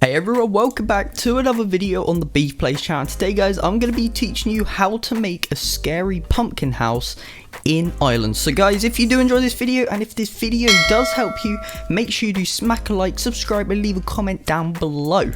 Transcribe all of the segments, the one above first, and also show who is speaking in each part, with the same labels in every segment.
Speaker 1: Hey everyone, welcome back to another video on the Beef Plays channel. Today guys, I'm going to be teaching you how to make a scary pumpkin house in Islands. So guys, if you do enjoy this video and if this video does help you, make sure you do smack a like, subscribe and leave a comment down below.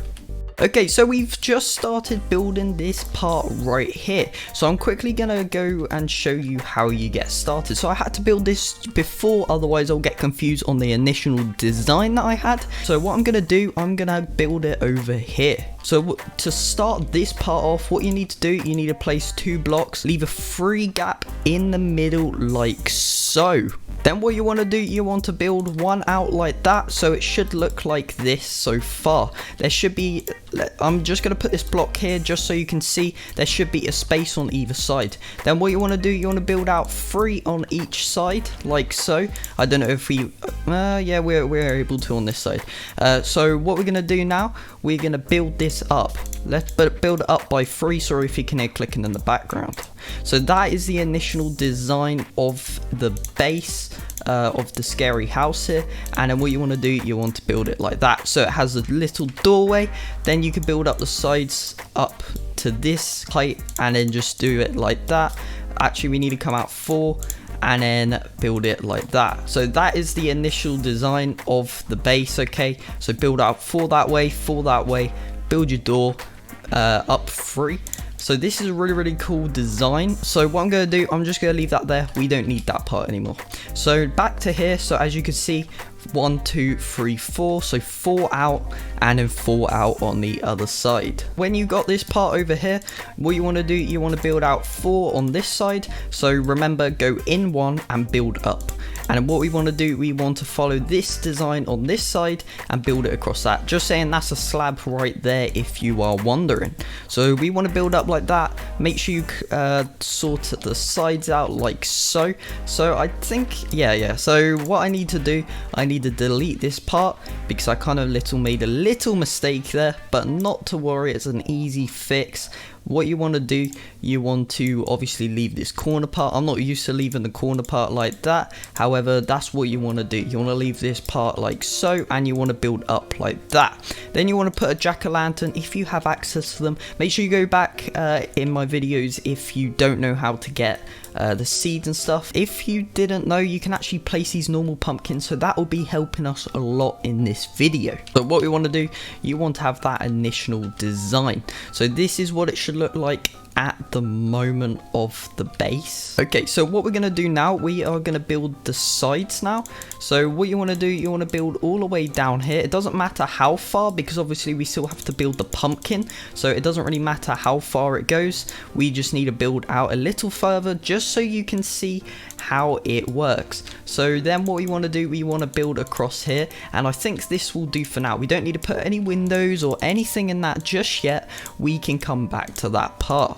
Speaker 1: Okay, so we've just started building this part right here. So I'm quickly gonna go and show you how you get started. So I had to build this before, otherwise I'll get confused on the initial design that I had. So what I'm gonna do, I'm gonna build it over here. So to start this part off, what you need to do, you need to place 2 blocks, leave a free gap in the middle like so. Then what you want to do, you want to build one out like that, so it should look like this so far. There should be, I'm just going to put this block here just so you can see, there should be a space on either side. Then what you want to do, you want to build out 3 on each side, like so. I don't know if we, yeah, we're able to on this side. So what we're going to do now, we're going to build this up. Let's build it up by 3, sorry if you can hear clicking in the background. So that is the initial design of the base of the scary house here, and then what you want to do, you want to build it like that, so it has a little doorway. Then you can build up the sides up to this height and then just do it like that. Actually, we need to come out 4 and then build it like that. So that is the initial design of the base. Okay, so build out 4 that way, 4 that way, build your door up 3. So this is a really cool design. So what I'm going to do, I'm just going to leave that there. We don't need that part anymore. So back to here. So as you can see, 1 2 3 4, so 4 out and then 4 out on the other side. When you got this part over here, what you want to do, you want to build out 4 on this side. So remember, go in 1 and build up. And then what we want to do, we want to follow this design on this side and build it across that. Just saying, that's a slab right there if you are wondering. So we want to build up like that. Make sure you sort the sides out like so. So I think, yeah. So what I need to do, I need to delete this part because I kind of made a little mistake there, but not to worry, it's an easy fix. What you want to do, you want to obviously leave this corner part. I'm not used to leaving the corner part like that, however that's what you want to do. You want to leave this part like so, and you want to build up like that. Then you want to put a jack-o'-lantern if you have access to them. Make sure you go back in my videos if you don't know how to get the seeds and stuff. If you didn't know, you can actually place these normal pumpkins, so that will be helping us a lot in this video. But what we want to do, you want to have that initial design. So this is what it should look like at the moment of the base. Okay, so what we're going to do now, we are going to build the sides now. So what you want to do, you want to build all the way down here. It doesn't matter how far, because obviously we still have to build the pumpkin, so it doesn't really matter how far it goes. We just need to build out a little further just so you can see how it works. So then what we want to do, we want to build across here, and I think this will do for now. We don't need to put any windows or anything in that just yet. We can come back to that part.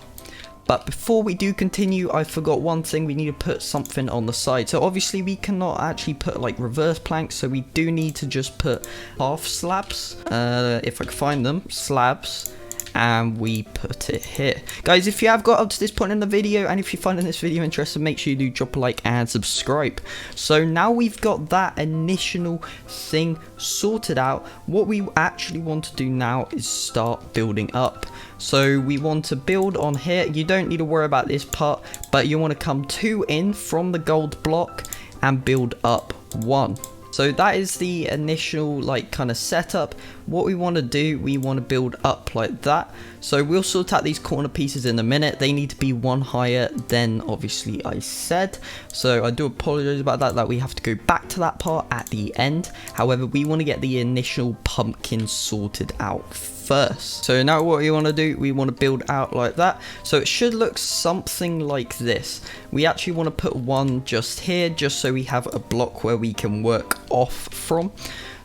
Speaker 1: But before we do continue, I forgot one thing. We need to put something on the side. So obviously we cannot actually put like reverse planks, so we do need to just put half slabs, if I can find them, slabs, and we put it here. Guys, if you have got up to this point in the video, and if you're finding this video interesting, make sure you do drop a like and subscribe. So now we've got that initial thing sorted out, what we actually want to do now is start building up. So we want to build on here. You don't need to worry about this part, but you want to come 2 in from the gold block and build up 1. So that is the initial like kind of setup. What we want to do, we want to build up like that. So we'll sort out these corner pieces in a minute. They need to be 1 higher than obviously I said. So I do apologize about that we have to go back to that part at the end. However, we want to get the initial pumpkin sorted out first. So now what we want to do, we want to build out like that. So it should look something like this. We actually want to put 1 just here, just so we have a block where we can work off from.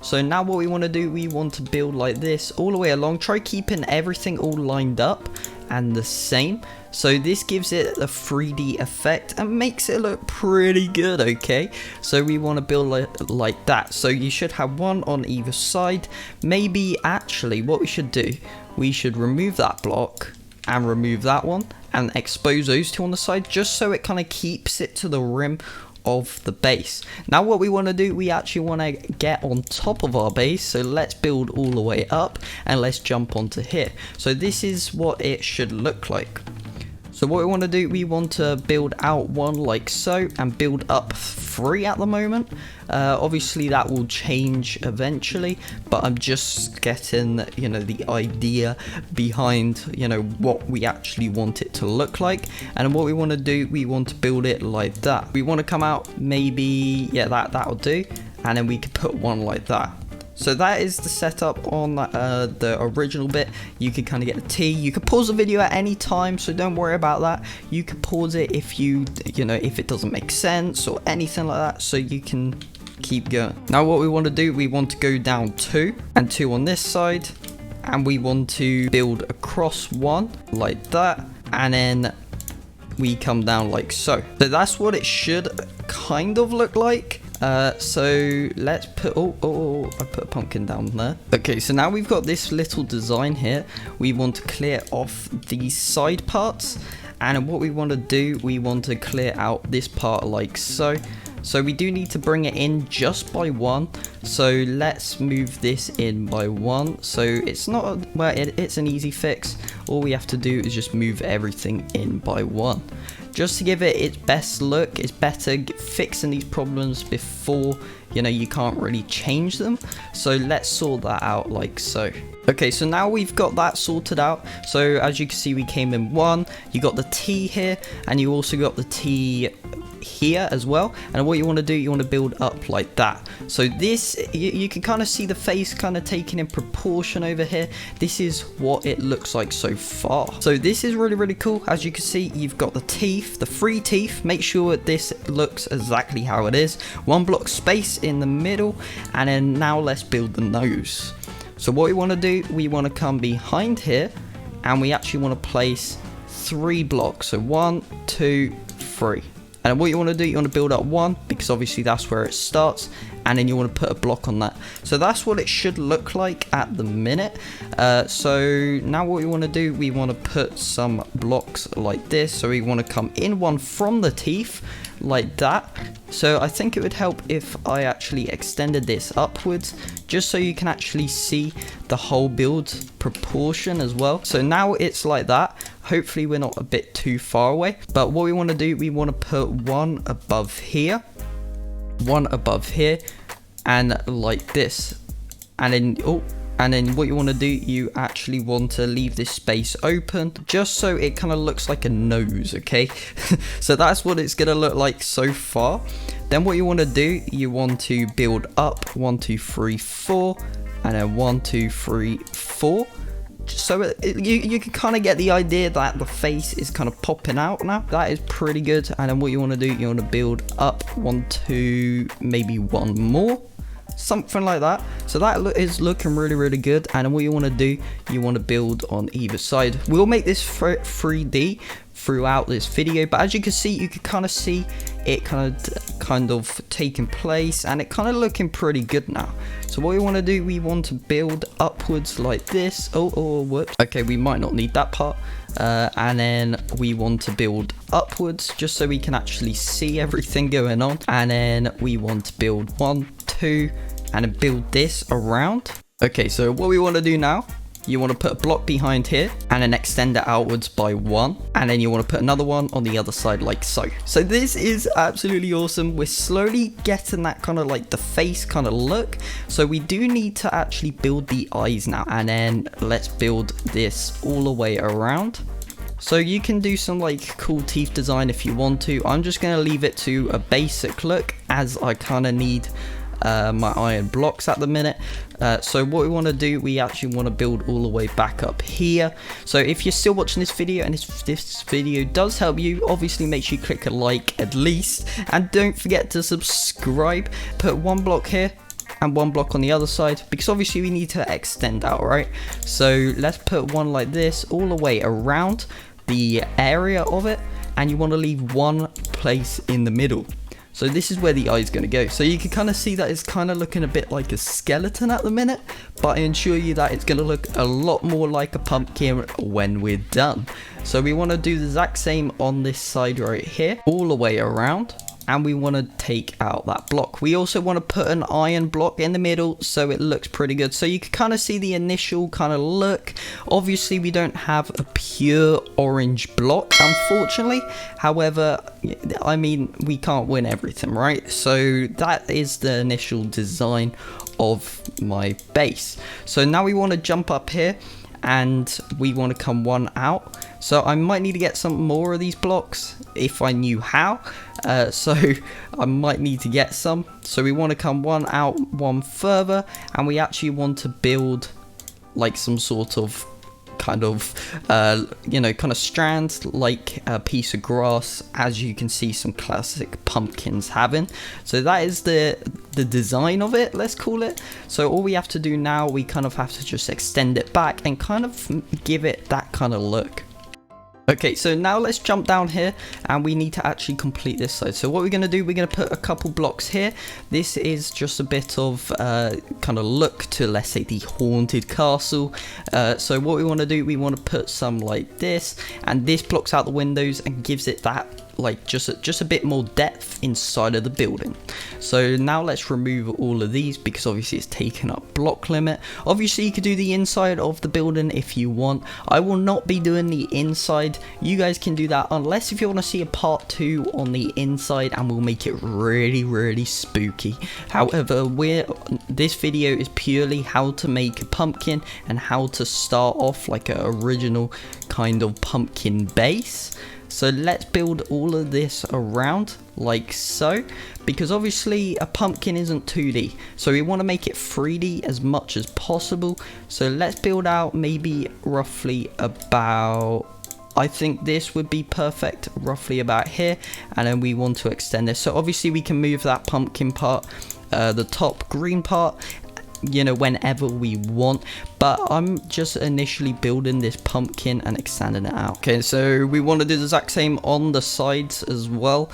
Speaker 1: So now what we want to do, we want to build like this all the way along. Try keeping everything all lined up and the same. So this gives it a 3D effect and makes it look pretty good, okay? So we want to build like that. So you should have 1 on either side. Maybe actually what we should do, we should remove that block and remove that one and expose those 2 on the side, just so it kind of keeps it to the rim of the base. Now what we want to do, we actually want to get on top of our base, so let's build all the way up and let's jump onto here. So this is what it should look like. So what we want to do, we want to build out one like so and build up 3 at the moment. Obviously that will change eventually, but I'm just getting, you know, the idea behind, you know, what we actually want it to look like. And what we want to do, we want to build it like that. We want to come out maybe, yeah, that'll do. And then we could put one like that. So that is the setup on the original bit. You can kind of get the T. You can pause the video at any time, so don't worry about that. You can pause it if you know, if it doesn't make sense or anything like that, so you can keep going. Now what we want to do, we want to go down 2 and 2 on this side, and we want to build across 1 like that, and then we come down like so. So that's what it should kind of look like. So let's put, I put a pumpkin down there. Okay, so now we've got this little design here. We want to clear off these side parts, and what we want to do, we want to clear out this part like so. So we do need to bring it in just by 1. So let's move this in by 1. So it's not, well, it's an easy fix. All we have to do is just move everything in by 1. Just to give it its best look. It's better fixing these problems before, you know, you can't really change them. So let's sort that out like so. Okay, so now we've got that sorted out. So as you can see, we came in 1. You got the T here, and you also got the T here as well. And what you want to do, you want to build up like that. So this, you can kind of see the face kind of taken in proportion over here. This is what it looks like so far. So this is really, really cool. As you can see, you've got the teeth, the 3 teeth. Make sure this looks exactly how it is. 1 block space in the middle, and then now let's build the nose. So what we want to do, we want to come behind here, and we actually want to place 3 blocks. So 1, 2, 3. And what you want to do, you want to build up 1, because obviously that's where it starts, and then you want to put a block on that. So that's what it should look like at the minute. So now what we want to do, we want to put some blocks like this. So we want to come in 1 from the teeth like that. So I think it would help if I actually extended this upwards, just so you can actually see the whole build proportion as well. So now it's like that. Hopefully we're not a bit too far away, but what we want to do, we want to put 1 above here, 1 above here, and like this. And then what you want to do, you actually want to leave this space open just so it kind of looks like a nose, okay? So that's what it's gonna look like so far. Then what you want to do, you want to build up 1, 2, 3, 4, and then 1, 2, 3, 4. So you can kind of get the idea that the face is kind of popping out now. That is pretty good. And then what you want to do, you want to build up 1, 2, maybe 1 more, something like that. So that is looking really, really good. And then what you want to do, you want to build on either side. We'll make this 3D throughout this video, but as you can see, you can kind of see it kind of taking place, and it kind of looking pretty good now. So what we want to do, we want to build upwards like this. Whoops. Okay, we might not need that part. And then we want to build upwards just so we can actually see everything going on. And then we want to build 1, 2, and then build this around. Okay, so what we want to do now, you want to put a block behind here and then extend it outwards by 1, and then you want to put another one on the other side like so. So this is absolutely awesome. We're slowly getting that kind of like the face kind of look. So we do need to actually build the eyes now, and then let's build this all the way around. So you can do some like cool teeth design if you want to. I'm just going to leave it to a basic look, as I kind of need my iron blocks at the minute. So what we want to do, we actually want to build all the way back up here. So if you're still watching this video, and if this video does help you, obviously make sure you click a like at least, and don't forget to subscribe. Put 1 block here and 1 block on the other side, because obviously we need to extend out, right? So let's put 1 like this all the way around the area of it, and you want to leave 1 place in the middle. So this is where the eye is going to go. So you can kind of see that it's kind of looking a bit like a skeleton at the minute, but I assure you that it's going to look a lot more like a pumpkin when we're done. So we want to do the exact same on this side right here, all the way around. and we want to take out that block. We also want to put an iron block in the middle so it looks pretty good. So you can kind of see the initial kind of look. Obviously we don't have a pure orange block, unfortunately. However, I mean, we can't win everything, right? So that is the initial design of my base. So now we want to jump up here and we want to come one out. So I might need to get some more of these blocks if I knew how. So I might need to get some. So we want to come one out, one further, and we actually want to build like some sort of kind of kind of strands, like a piece of grass, as you can see some classic pumpkins having. So that is the design of it, let's call it. So all we have to do now, we kind of have to just extend it back and kind of give it that kind of look. Okay, so now let's jump down here and we need to actually complete this side. So what we're going to do, we're going to put a couple blocks here. This is just a bit of kind of look to, let's say, the haunted castle. So what we want to do, we want to put some like this, and this blocks out the windows and gives it that like just a bit more depth inside of the building. So now let's remove all of these because obviously it's taken up block limit. Obviously you could do the inside of the building if you want. I will not be doing the inside. You guys can do that, unless if you want to see a part 2 on the inside, and we'll make it really spooky. However, this video is purely how to make a pumpkin and how to start off like an original kind of pumpkin base. So let's build all of this around like so, because obviously a pumpkin isn't 2D, so we want to make it 3D as much as possible. So let's build out maybe roughly about, I think this would be perfect, roughly about here, and then we want to extend this. So obviously we can move that pumpkin part, the top green part, whenever we want, but I'm just initially building this pumpkin and extending it out. Okay, so we want to do the exact same on the sides as well.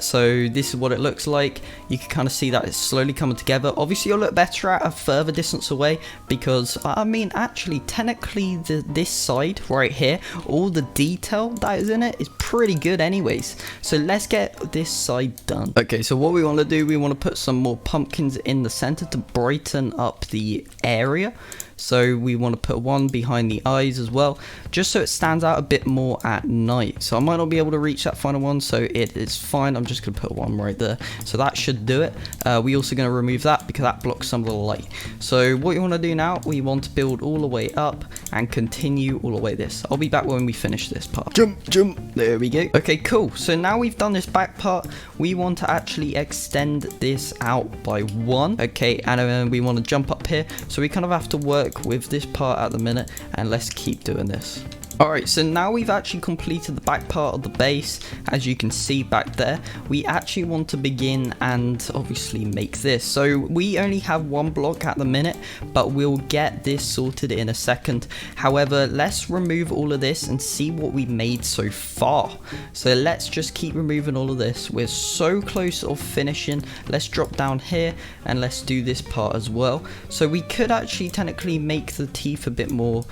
Speaker 1: So this is what it looks like. You can kind of see that it's slowly coming together. Obviously it'll look better at a further distance away, because I mean, actually technically this side right here, all the detail that is in it is pretty good anyways. So let's get this side done. Okay, so what we want to do, we want to put some more pumpkins in the center to brighten up the area. So we want to put one behind the eyes as well, just so it stands out a bit more at night. So I might not be able to reach that final one, so it is fine. I'm just going to put one right there. So that should do it. We also going to remove that because that blocks some of the light. So what you want to do now, we want to build all the way up and continue all the way this. I'll be back when we finish this part. Jump. There we go. Okay, cool. So now we've done this back part, we want to actually extend this out by 1. Okay, and then we want to jump up here. So we kind of have to work with this part at the minute, and let's keep doing this. Alright, so now we've actually completed the back part of the base. As you can see back there, we actually want to begin and obviously make this. So we only have 1 block at the minute, but we'll get this sorted in a second. However, let's remove all of this and see what we made so far. So let's just keep removing all of this. We're so close of finishing. Let's drop down here and let's do this part as well. So we could actually technically make the teeth a bit more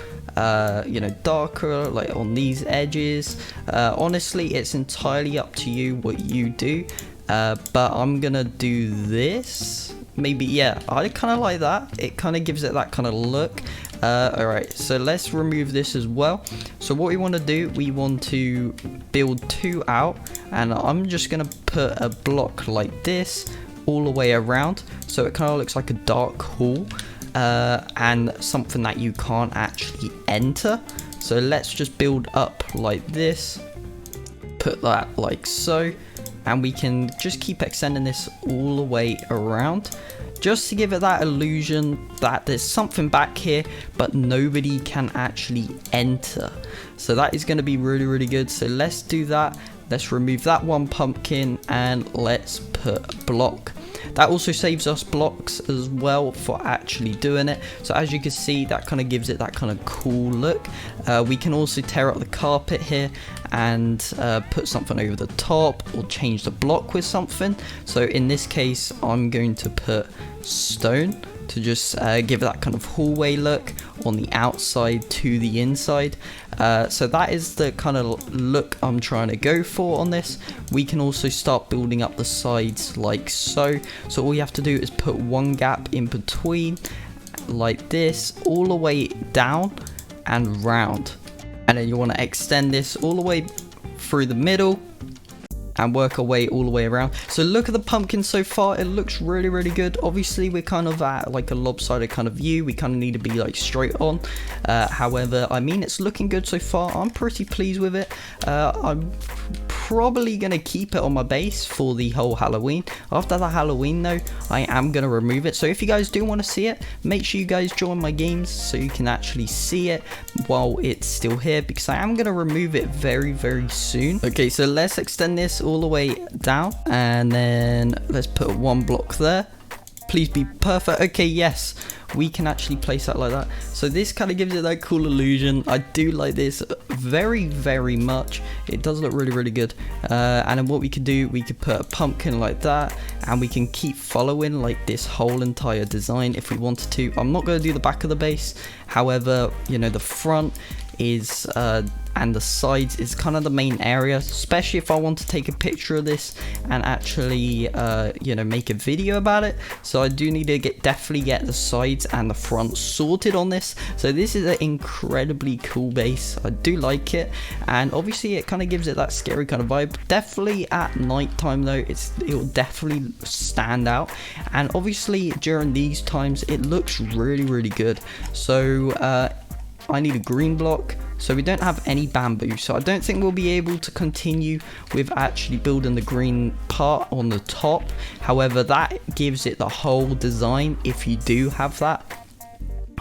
Speaker 1: darker, like on these edges. Honestly, it's entirely up to you what you do, but I'm gonna do this. Maybe, yeah, I kind of like that. It kind of gives it that kind of look. Alright, so let's remove this as well. So what we want to do, we want to build 2 out, and I'm just gonna put a block like this all the way around, so it kind of looks like a dark hall, and something that you can't actually enter. So let's just build up like this, put that like so, and we can just keep extending this all the way around, just to give it that illusion that there's something back here, but nobody can actually enter. So that is going to be really good. So let's do that. Let's remove that 1 pumpkin and let's put a block. That also saves us blocks as well for actually doing it. So as you can see, that kind of gives it that kind of cool look. We can also tear up the carpet here and put something over the top, or change the block with something. So in this case, I'm going to put stone to just give that kind of hallway look on the outside to the inside. So that is the kind of look I'm trying to go for on this. We can also start building up the sides like so. So all you have to do is put one gap in between like this, all the way down and round, and then you want to extend this all the way through the middle and work our way all the way around. So look at the pumpkin so far, it looks really good. Obviously we're kind of at like a lopsided kind of view, we kind of need to be like straight on. However, I mean, it's looking good so far. I'm pretty pleased with it. I'm probably gonna keep it on my base for the whole Halloween. After the Halloween though, I am gonna remove it. So if you guys do want to see it, make sure you guys join my games so you can actually see it while it's still here, because I am gonna remove it very soon. Okay, so let's extend this all the way down, and then let's put one block there. Please be perfect. Okay, yes, we can actually place that like that. So this kind of gives it that cool illusion. I do like this very much. It does look really good. And then what we could do, we could put a pumpkin like that, and we can keep following like this whole entire design if we wanted to. I'm not going to do the back of the base, however, you know, the front is and the sides is kind of the main area, especially if I want to take a picture of this and actually you know, make a video about it. So I do need to definitely get the sides and the front sorted on this. So this is an incredibly cool base. I do like it, and obviously it kind of gives it that scary kind of vibe. Definitely at night time though, it'll definitely stand out, and obviously during these times it looks really good. So I need a green block. So we don't have any bamboo, so I don't think we'll be able to continue with actually building the green part on the top. However, that gives it the whole design if you do have that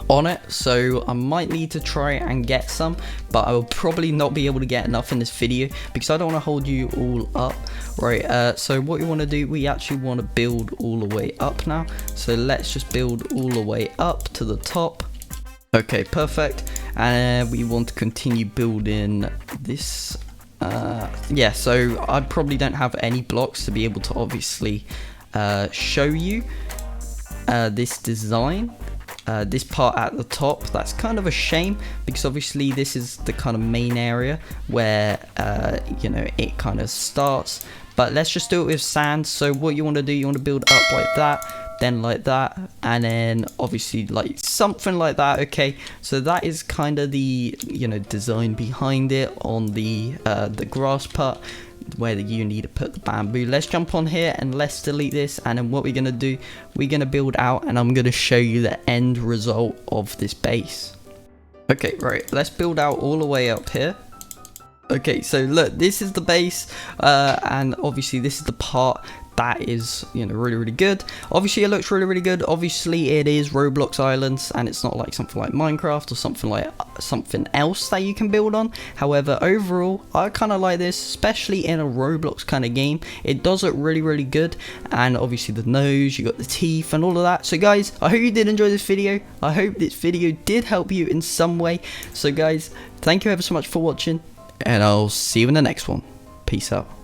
Speaker 1: on it. So I might need to try and get some, but I will probably not be able to get enough in this video because I don't want to hold you all up, right? So what we want to do, we actually want to build all the way up now. So let's just build all the way up to the top. Okay, perfect. And we want to continue building this. Yeah, so I probably don't have any blocks to be able to obviously show you this design. This part at the top, that's kind of a shame, because obviously this is the kind of main area where you know, it kind of starts. But let's just do it with sand. So what you want to do, you want to build up like that, then like that, and then obviously like something like that. Okay, so that is kind of the, you know, design behind it on the grass part where you need to put the bamboo. Let's jump on here and let's delete this, and then what we're gonna do, we're gonna build out, and I'm gonna show you the end result of this base. Okay, right, let's build out all the way up here. Okay, so look, this is the base, and obviously this is the part that is, you know, really good. Obviously it looks really good. Obviously it is Roblox Islands, and it's not like something like Minecraft or something else that you can build on. However, overall I kind of like this, especially in a Roblox kind of game. It does look really good, and obviously the nose, you got the teeth and all of that. So guys, I hope you did enjoy this video. I hope this video did help you in some way. So guys, thank you ever so much for watching, and I'll see you in the next one. Peace out.